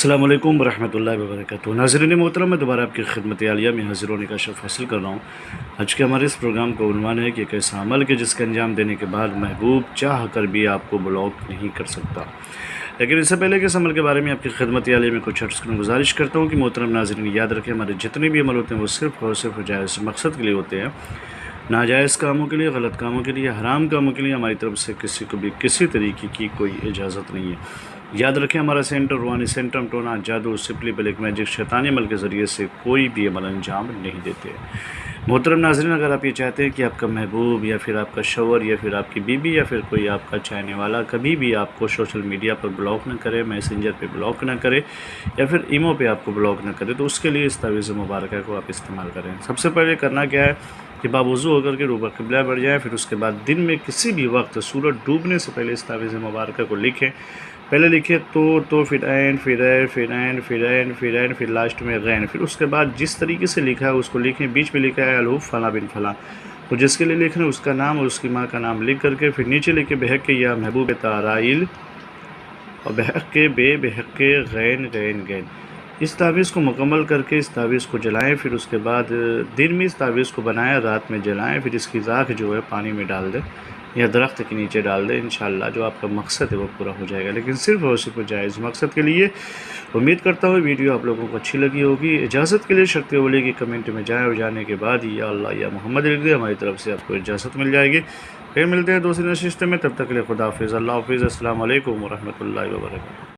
السلام علیکم ورحمۃ اللہ وبرکاتہ۔ ناظرین محترم، میں دوبارہ آپ کی خدمت عالیہ میں حاضر ہونے کا شرف حاصل کر رہا ہوں۔ آج کے ہمارے اس پروگرام کا عنوان ہے کہ ایک ایسا عمل کہ جس کا انجام دینے کے بعد محبوب چاہ کر بھی آپ کو بلاک نہیں کر سکتا۔ لیکن اس سے پہلے کہ اس عمل کے بارے میں آپ کی خدمت عالیہ میں کچھ عرض کرنے گزارش کرتا ہوں کہ محترم ناظرین یاد رکھیں، ہمارے جتنے بھی عمل ہوتے ہیں وہ صرف اور صرف جائز مقصد کے لیے ہوتے ہیں۔ ناجائز کاموں کے لیے، غلط کاموں کے لیے، حرام کاموں کے لیے ہماری طرف سے کسی کو بھی کسی طریقے کی کوئی اجازت نہیں ہے۔ یاد رکھیں، ہمارا سینٹر روحانی سینٹر ٹونا جادو سپلی بلیک میجک شیطانی عمل کے ذریعے سے کوئی بھی عمل انجام نہیں دیتے۔ محترم ناظرین، اگر آپ یہ چاہتے ہیں کہ آپ کا محبوب یا پھر آپ کا شوہر یا پھر آپ کی بیوی یا پھر کوئی آپ کا چاہنے والا کبھی بھی آپ کو سوشل میڈیا پر بلاک نہ کرے، میسنجر پہ بلاک نہ کرے یا پھر ایمو پہ آپ کو بلاک نہ کرے، تو اس کے لیے اس تعویذ مبارکہ کو آپ استعمال کریں۔ سب سے پہلے کرنا کیا ہے کہ باوضو ہو کر کے روبہ قبلہ بیٹھ جائیں، پھر اس کے بعد دن میں کسی بھی وقت سورج ڈوبنے سے پہلے اس تعویذ مبارکہ کو لکھیں۔ پہلے لکھیں تو پھر عین، پھر عین، پھر عین، پھر عین، پھر عین، پھر لاسٹ میں غین۔ پھر اس کے بعد جس طریقے سے لکھا ہے اس کو لکھیں۔ بیچ میں لکھا ہے الحب فلاں بن فلاں، تو جس کے لیے لکھ رہے ہیں اس کا نام اور اس کی ماں کا نام لکھ کر کے پھر نیچے لکھیں بحق یا محبوب تارائل اور بحق بے بحق غین غین غین۔ اس تعویذ کو مکمل کر کے اس تعویذ کو جلائیں، پھر اس کے بعد دن میں اس تعویذ کو بنائیں، رات میں جلائیں، پھر اس کی راکھ جو ہے پانی میں ڈال دیں یا درخت کے نیچے ڈال دیں۔ انشاءاللہ جو آپ کا مقصد ہے وہ پورا ہو جائے گا، لیکن صرف اور صرف جائز مقصد کے لیے۔ امید کرتا ہوں ویڈیو آپ لوگوں کو اچھی لگی ہوگی۔ اجازت کے لیے شرط اولی کی کمنٹ میں جائیں اور جانے کے بعد یا اللہ یا محمد لکھ دیں، ہماری طرف سے آپ کو اجازت مل جائے گی۔ پھر ملتے ہیں دوسری نشست میں، تب تک کے لیے خدا حافظ، اللہ حافظ، السلام علیکم ورحمۃ اللہ وبرکاتہ۔